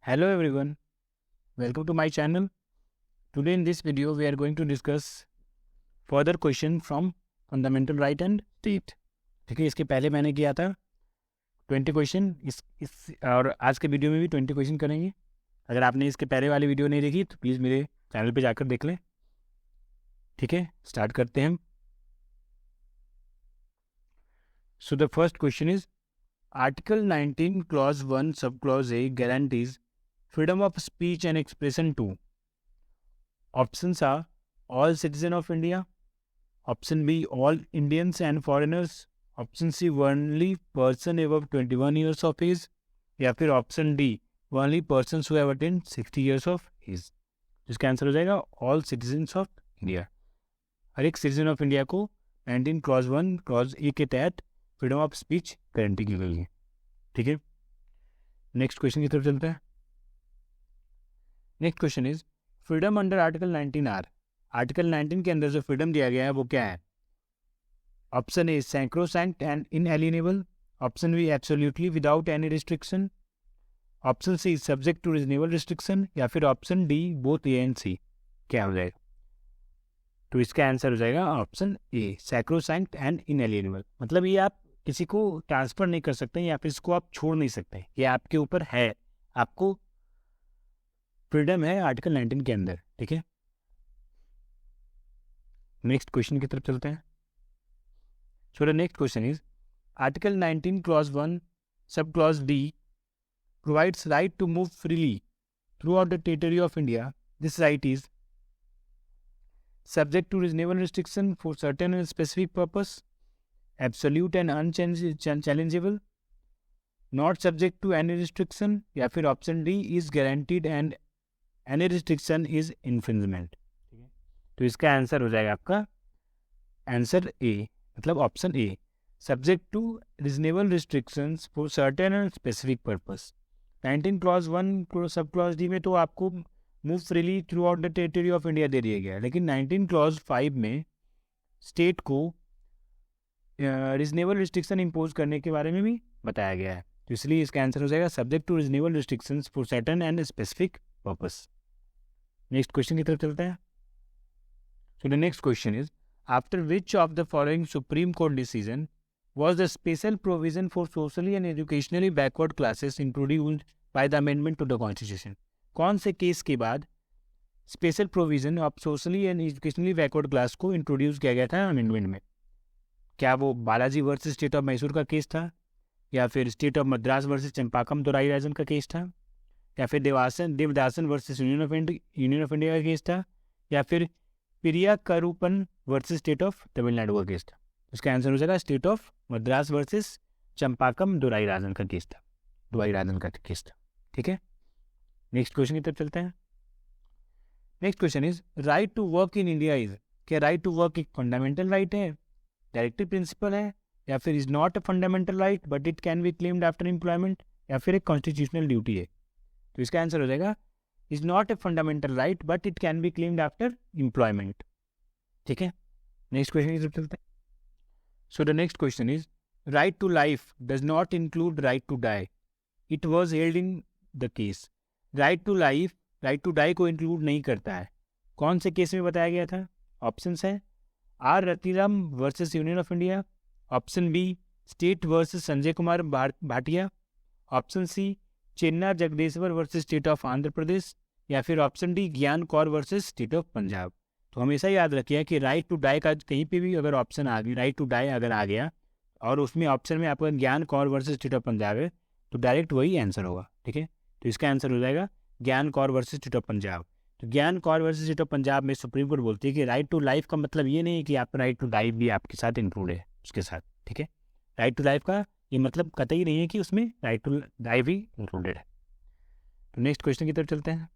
Hello everyone, welcome to my channel. Today in this video we are going to discuss further question from fundamental right and state. ठीक है, इसके पहले मैंने किया था 20 question इस और आज के वीडियो में भी 20 क्वेश्चन करेंगे. अगर आपने इसके पहले वाली वीडियो नहीं देखी तो प्लीज़ मेरे चैनल पे जाकर देख लें. ठीक है, स्टार्ट करते हैं. So the first question is article 19 clause 1 sub clause A guarantees freedom of speech and expression too. Options are all citizens of India. Option B, all Indians and foreigners. Option C, only person above 21 years of age. या फिर option D, only persons who have attained 60 years of age. जिसका answer हो जाएगा all citizens of India. हर एक citizen of India को 19 clause 1 clause A के तहत freedom of speech guarantee की गई है. ठीक है, नेक्स्ट क्वेश्चन की तरफ चलते हैं. Next question is freedom under article 19 R. Article 19 के अंदर जो फ्रीडम दिया गया है वो क्या है? Option A sacrosanct and inalienable. Option B absolutely without any restriction. Option C subject to reasonable restriction. या फिर option D both A and C. क्या हो जाएगा? तो इसका आंसर हो जाएगा option A sacrosanct and inalienable. मतलब ये आप किसी को ट्रांसफर नहीं कर सकते या फिर इसको आप छोड़ नहीं सकते. ये आपके ऊपर है, आपको फ्रीडम है आर्टिकल 19 के अंदर. ठीक है, नेक्स्ट क्वेश्चन की तरफ चलते हैं. So the next question is article 19 clause 1 sub clause D provides right to move freely throughout the territory of India. This right is subject to reasonable restriction for certain and specific purpose, absolute and unchallengeable, not subject to any restriction. या फिर option D is guaranteed and any restriction is infringement. ठीक है, तो इसका answer हो जाएगा आपका answer A, मतलब option A subject to reasonable restrictions for certain and specific purpose. 19 clause 1 sub clause D में तो आपको move freely throughout the territory of India दे दिया गया है, लेकिन 19 क्लॉज 5 में स्टेट को रीजनेबल रिस्ट्रिक्शन इम्पोज करने के बारे में भी बताया गया है. तो इसलिए इसका आंसर हो जाएगा subject to reasonable restrictions for certain and specific purpose. Next question की तरफ चलते हैं. So the next question is after which of the following Supreme Court decision was the special provision for socially and educationally backward classes introduced by the amendment to the constitution. कौन से case के बाद special provision of socially and educationally backward class को introduce किया गया था amendment में? क्या वो Balaji versus state of Mysore का केस था, या फिर state of Madras versus चंपाकम Dorai राजन का केस था, या फिर Devadasan versus union of India का केस था, या फिर पिरिया करूपन वर्सेस स्टेट ऑफ तमिलनाडु का केस था? उसका आंसर हो जाएगा state of Madras versus चंपाकम Dorai राजन का केस था. ठीक है, नेक्स्ट क्वेश्चन की तरफ चलते हैं. Next question is right to work in India is. क्या राइट टू वर्क एक फंडामेंटल राइट है, डायरेक्टिव प्रिंसिपल है, या फिर is not a fundamental right but it can be claimed after employment, या फिर एक कॉन्स्टिट्यूशनल ड्यूटी है? तो इसका आंसर हो जाएगा is not a fundamental right but it can be claimed after employment. ठीक है, नेक्स्ट क्वेश्चन की तरफ चलते हैं. So the next question is, right to life does not include right to die. It was held in the case. Right to life, right to die को include नहीं करता है. कौन से केस में बताया गया था? ऑप्शंस है are Ratiram versus union of India. Option B state versus Sanjay Kumar Bhatia. Option C Chennar Jagdeshwar versus state of Andhra Pradesh. या फिर option D Gyan Kaur versus state of Punjab. तो हमेशा याद रखिए कि राइट टू डाई का कहीं पे भी अगर ऑप्शन आ गया, राइट टू डाई अगर आ गया और उसमें ऑप्शन में आपका ज्ञान Kaur versus state of Punjab है तो डायरेक्ट वही आंसर होगा. ठीक है, तो इसका आंसर हो जाएगा ज्ञान Kaur versus state of Punjab. तो ज्ञान Kaur versus state of Punjab में सुप्रीम कोर्ट बोलती है कि राइट टू लाइफ का मतलब ये नहीं है कि आपका राइट टू डाई भी आपके साथ इंक्लूड है उसके साथ. ठीक है, राइट टू लाइफ का ये मतलब कतई नहीं है कि उसमें राइट टू डाई भी इंक्लूडेड है. तो नेक्स्ट क्वेश्चन की तरफ चलते हैं.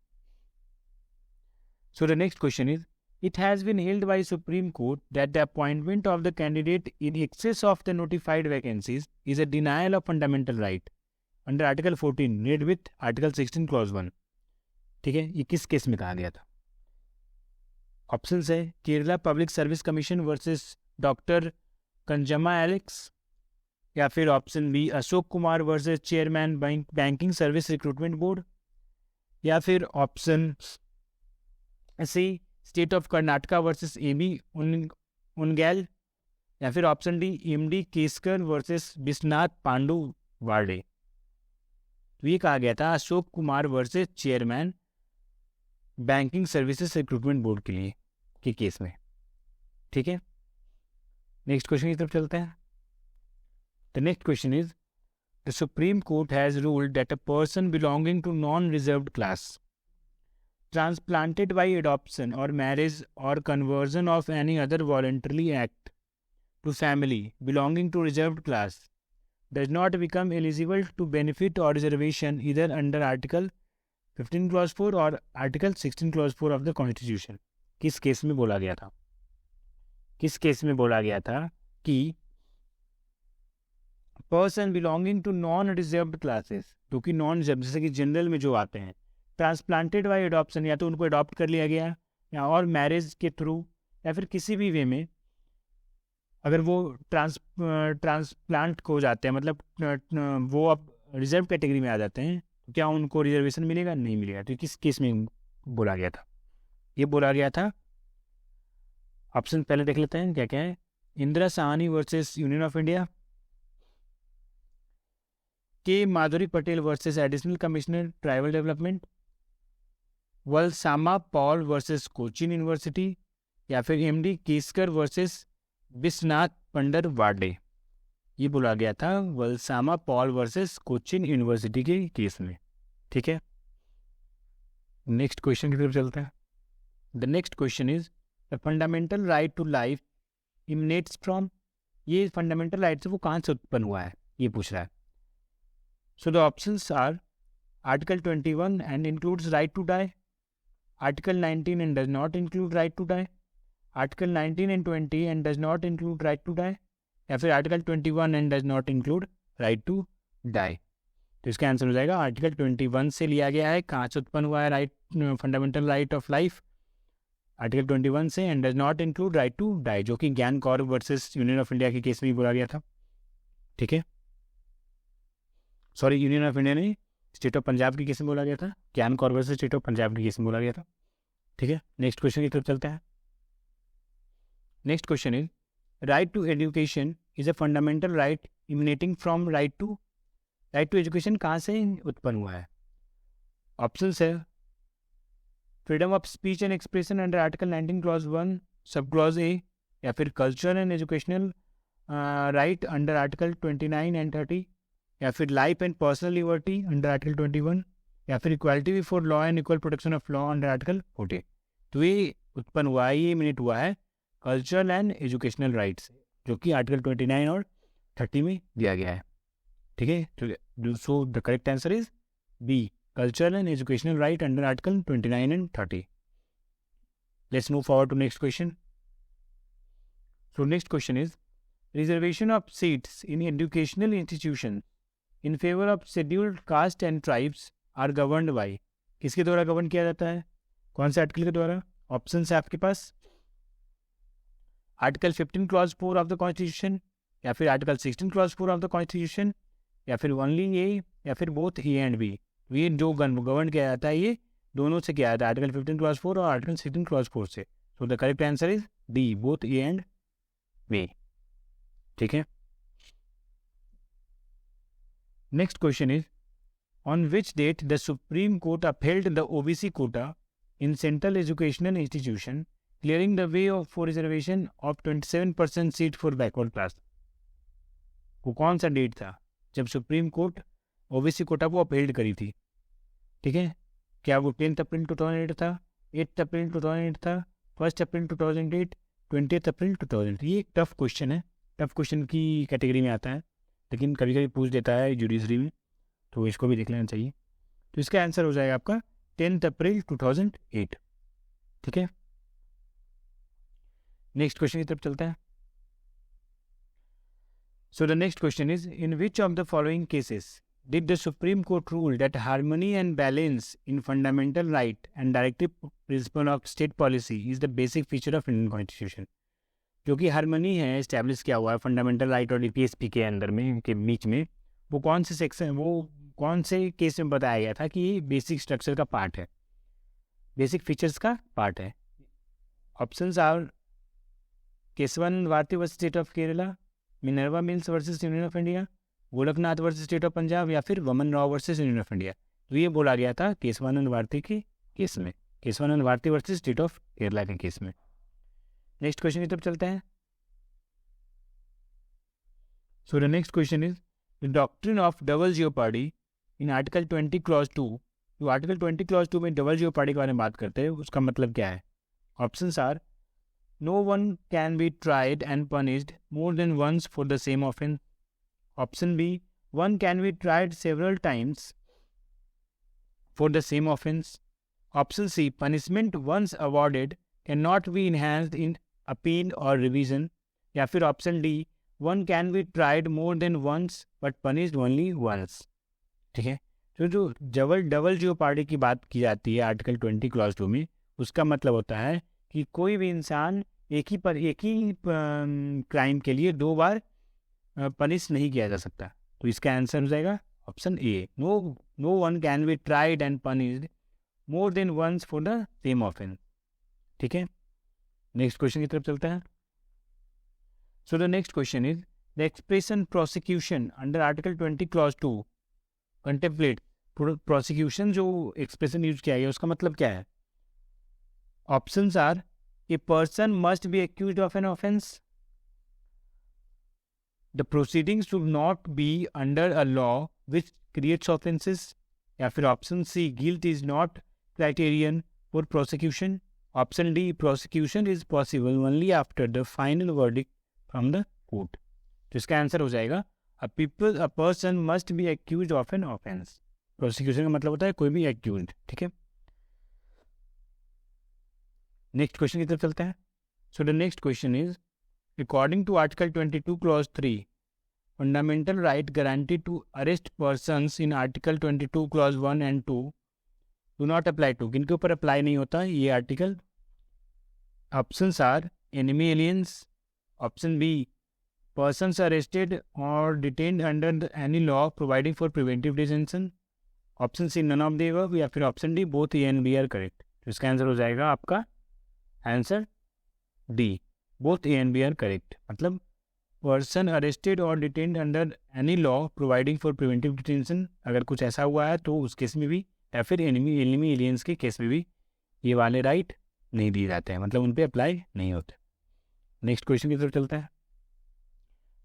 So the next question is it has been held by Supreme Court that the appointment of the candidate in excess of the notified vacancies is a denial of fundamental right under Article 14 read with Article 16 Clause 1. ठीक है, ये किस case में कहा गया था? Options है Kerala public service commission versus doctor Kunjamma Alex, या फिर option B Ashok Kumar versus chairman banking service recruitment board, या फिर option C state of Karnataka versus AB Ingale, या फिर option D MD Keskar versus Vishwanath Pandu Warde. तो ये कहा गया था Ashok Kumar versus chairman banking services recruitment board के लिए के केस में। ठीक है, नेक्स्ट क्वेश्चन की तरफ चलते हैं। The next question is the Supreme Court has ruled that a person belonging to non reserved class transplanted by adoption or marriage or conversion of any other voluntarily act to family belonging to reserved class does not become eligible to benefit or reservation either under Article 15 Clause 4 or Article 16 Clause 4 of the Constitution। किस case में बोला गया था? किस case में बोला गया था कि person belonging to non reserved classes, जो कि नॉन रिजर्व जैसे कि जनरल में जो आते हैं, ट्रांसप्लांटेड बाय एडॉप्शन, या तो उनको अडॉप्ट कर लिया गया या और मैरिज के थ्रू या फिर किसी भी वे में अगर वो ट्रांसप्लांट हो जाते हैं, मतलब वो अब रिजर्व कैटेगरी में आ जाते हैं, तो क्या उनको रिजर्वेशन मिलेगा? नहीं मिलेगा। तो किस केस में बोला गया था? ये बोला गया था, ऑप्शन पहले देख लेते हैं क्या क्या है। Indira Sawhney versus union of India, के Madhuri Patel versus additional commissioner tribal development, Valsamma Paul versus Cochin university, या फिर एमडी केसकर वर्सेस विश्वनाथ पंडर वार्डे। ये बोला गया था वलसामा पॉल वर्सेस कोचिन यूनिवर्सिटी के केस में। ठीक है, नेक्स्ट क्वेश्चन की तरफ चलते हैं। The next question is the fundamental right to life emanates from, ये फंडामेंटल राइट से वो कहाँ से उत्पन्न हुआ है, ये पूछ रहा है। So the options are article 21 and includes right to die, Article 19 and does not include right to die, Article 19 and 20 and does not include right to die, या फिर Article 21 and does not include right to die। तो इसका answer हो जाएगा article 21 से लिया गया है। कहाँ से उत्पन्न हुआ है right, fundamental right of life? Article 21 से, and does not include right to die, जो कि Gian Kaur versus union of India के केस में बोला गया था। ठीक है, सॉरी यूनियन ऑफ इंडिया नहीं, स्टेट ऑफ पंजाब के केस में बोला गया था। Gian Kaur versus state of Punjab के केस में बोला गया था। ठीक है, नेक्स्ट क्वेश्चन की तरफ चलते हैं। Next question is right to education is a fundamental right emanating from right to education कहाँ से उत्पन्न हुआ है? ऑप्शंस है freedom of speech and expression under article 19 clause 1 sub clause A, या फिर cultural and educational right under article 29 and 30, या फिर life and personal liberty under article 21, या फिर equality before law and equal protection of law under article 40। तो ये उत्पन्न हुआ है, ये मिनट हुआ है कल्चरल एंड एजुकेशनल राइट्स, जो कि आर्टिकल 29 और 30 में दिया गया है। ठीक है, so the correct answer is B, cultural and educational right under article 29 and 30। Let's move forward to next question. So next question is reservation of seats in educational institution in favour of scheduled caste and tribes are governed by, किसके द्वारा govern किया जाता है? कौन से article के द्वारा? Option है आपके पास article 15 clause 4 of the constitution, या फिर article 16 clause 4 of the constitution, या फिर ओनली ए, या फिर बोथ ए एंड बी। ये जो गवर्न किया जाता है ये दोनों से किया जाता है, आर्टिकल 15 क्लॉज 4 और आर्टिकल 16 क्लॉज 4 से। So the correct answer is D, both A and B. ठीक है, next question is on which date the Supreme Court upheld the OBC quota in central educational institution, clearing the way for reservation of 27% seat for backward class। वो कौन सा date था जब supreme court OBC Kota को upheld करी थी? ठीक है, क्या वो 10 अप्रैल 2008 था, 8 अप्रैल 2008 था, 1 अप्रैल 2008, 20 अप्रैल 2008? ये एक टफ क्वेश्चन है, टफ क्वेश्चन की कैटेगरी में आता है, लेकिन कभी कभी पूछ देता है जुडिशरी में, तो इसको भी देख लेना चाहिए। तो इसका आंसर हो जाएगा आपका 10 अप्रैल 2008। ठीक है, नेक्स्ट क्वेश्चन की तरफ चलते हैं। So the next question is in which of the following cases did the Supreme court rule that harmony and balance in fundamental right and directive principle of state policy is the basic feature of Indian constitution. जो कि harmony है, establish किया हुआ है fundamental right और DPSP के अंदर में के बीच में, वो कौन से सेक्शन, वो कौन से केस में बताया गया था कि ये बेसिक स्ट्रक्चर का पार्ट है, बेसिक फीचर्स का पार्ट है? Options are Keshavan Bharati versus state of Kerala, Minerva Mills versus union of India, Gorakhnath versus state of Punjab, या फिर Waman Rao versus union of India. तो ये बोला गया था केशवानंद भारती के केस में, Kesavananda Bharati versus state of Kerala के केस में। नेक्स्ट क्वेश्चन की तरफ चलते हैं। So the next question is the doctrine of double jeopardy in article 20 clause 2। जो आर्टिकल 20 क्लॉज 2 में डबल जियोपार्डी के बारे में बात करते हैं, उसका मतलब क्या है? Options are no one can be tried and punished more than once for the same offence. Option B one can be tried several times for the same offense. Option C, punishment once awarded cannot be enhanced in appeal or revision. या फिर option D, one can be tried more than once but punished only once. ठीक है, तो जो double jeopardy की बात की जाती है आर्टिकल 20 क्लॉज 2 में, उसका मतलब होता है कि कोई भी इंसान एक ही क्राइम के लिए 2 बार पनिश नहीं किया जा सकता। तो इसका आंसर हो जाएगा option A, no one can be tried and punished more than once for the same offence. ठीक है, नेक्स्ट क्वेश्चन की तरफ चलता है। So the next question is the expression prosecution under article 20 clause 2 contemplate. Prosecution जो expression use किया गया उसका मतलब क्या है? Options are a person must be accused of an offence, the proceedings should not be under a law which creates offences, या फिर option C, guilt is not criterion for prosecution, option D, prosecution is possible only after the final verdict from the court। तो इसका answer हो जाएगा a person must be accused of an offense। prosecution का मतलब होता है कोई भी accused। ठीक है, नेक्स्ट क्वेश्चन की तरफ चलते हैं। So the next question is according to Article 22 Clause 3, fundamental right guaranteed to arrest persons in Article 22 Clause 1 and 2 do not apply to। किनके ऊपर अप्लाई नहीं होता ये article? Options are enemy aliens, option B persons arrested or detained under any law providing for preventive detention, option C none of the above, या फिर option D both A and B are correct। तो इसका answer हो जाएगा आपका answer D, both A and B are correct। मतलब person arrested और detained under any law providing for preventive detention, अगर कुछ ऐसा हुआ है तो उस केस में भी, या फिर एनिमी एलियंस के केस में भी ये वाले राइट नहीं दिए जाते हैं, मतलब उन पे अप्लाई नहीं होते। नेक्स्ट क्वेश्चन की तरफ चलता है।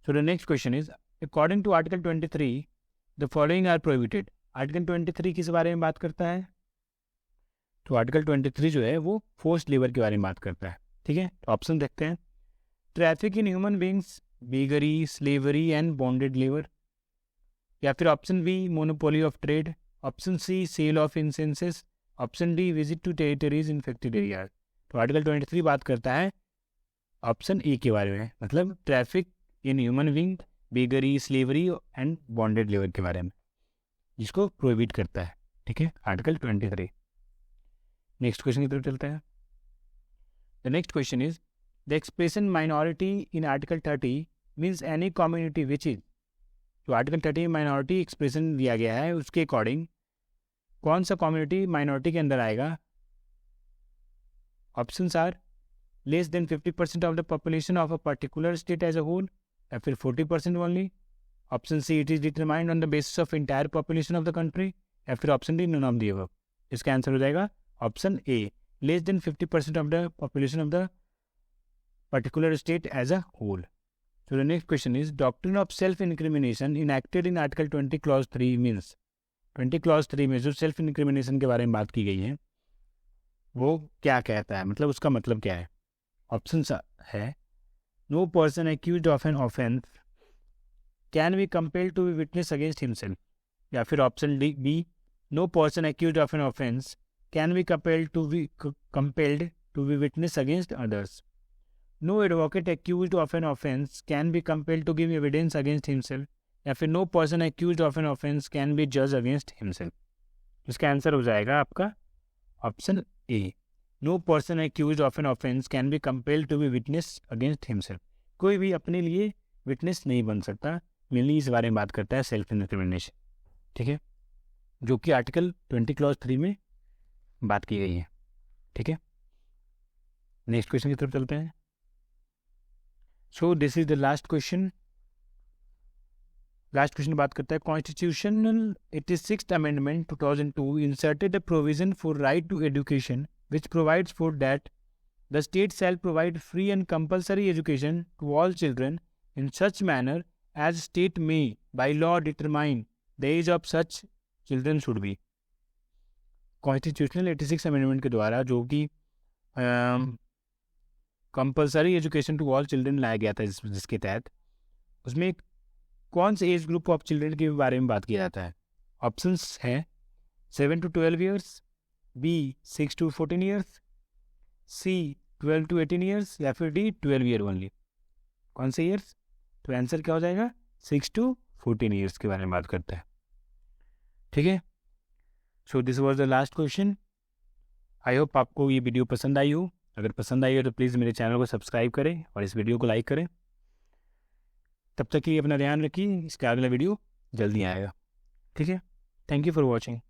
So the next question is according to article 23 the following are prohibited. Article 23 किस बारे में बात करता है? तो आर्टिकल 23 जो है वो फोर्स्ड लेबर के बारे में बात करता है। ठीक है, तो ऑप्शन देखते हैं। Traffic in human beings, beggary, slavery and bonded labour, या फिर option B monopoly of trade, option C sale of incenses, option D visit to territories infected areas. तो आर्टिकल 23 बात करता है ऑप्शन ए के बारे में, मतलब traffic in human being, beggary, slavery and bonded labour के बारे में, जिसको प्रोहिबिट करता है। ठीक है, आर्टिकल 23। नेक्स्ट क्वेश्चन की तरफ चलता है। The next question is the expression minority in article 30 means any community which is. जो आर्टिकल 30 में माइनॉरिटी एक्सप्रेशन दिया गया है उसके अकॉर्डिंग कौन सा कम्युनिटी माइनॉरिटी के अंदर आएगा? Options are less than 50% of the population of a particular state as a whole, या फिर 40% only, option C it is determined on the basis of entire population of the country, या फिर option D none of the above. इसका answer हो जाएगा option A, less than 50% of the population of the particular state as a whole। So the next question is doctrine of self-incrimination enacted in Article 20 Clause 3 means। 20 Clause 3 में जो self incrimination के बारे में बात की गई है वो क्या कहता है, मतलब उसका मतलब क्या है? ऑप्शन है no person accused of an offense can be compelled to be witness against himself, या फिर option B no person accused of an offense can be compelled to be witness against others, no advocate accused of an offense can be compelled to give evidence against himself, या फिर no person accused of an offense can be judged against himself। इसका answer हो जाएगा आपका option A, no person accused of an offense can be compelled to be witness against himself। कोई भी अपने लिए विटनेस नहीं बन सकता। मेनली इस बारे में बात करता है सेल्फ इंक्रिमिनेशन। ठीक है, जो कि आर्टिकल 20 क्लॉज 3 में बात की गई है। ठीक है, नेक्स्ट क्वेश्चन की तरफ चलते हैं। So this is the last question. Last question बात करता है constitutional 86th amendment 2002 inserted a provision for right to education which provides for that the state shall provide free and compulsory education to all children in such manner as state may by law determine the age of such children should be. Constitutional 86 amendment के द्वारा जो कि compulsory education to all children लाया गया था, जिसके तहत उसमें कौन से एज ग्रुप ऑफ चिल्ड्रन के बारे में बात किया जाता है। ऑप्शंस हैं 7 to 12 years, B 6 to 14 years, C 12 to 18 years या फिर डी 12 ईयर ओनली। कौन से ईयर्स? तो आंसर क्या हो जाएगा? 6 to 14 ईयर्स के बारे में बात करता है। ठीक है, so this was the last question. I hope आपको ये वीडियो पसंद आई हो। अगर पसंद आई हो तो प्लीज़ मेरे चैनल को सब्सक्राइब करें और इस वीडियो को लाइक करें। तब तक के लिए अपना ध्यान रखिए, इसका अगला वीडियो जल्दी आएगा। ठीक है, थैंक यू फॉर वॉचिंग।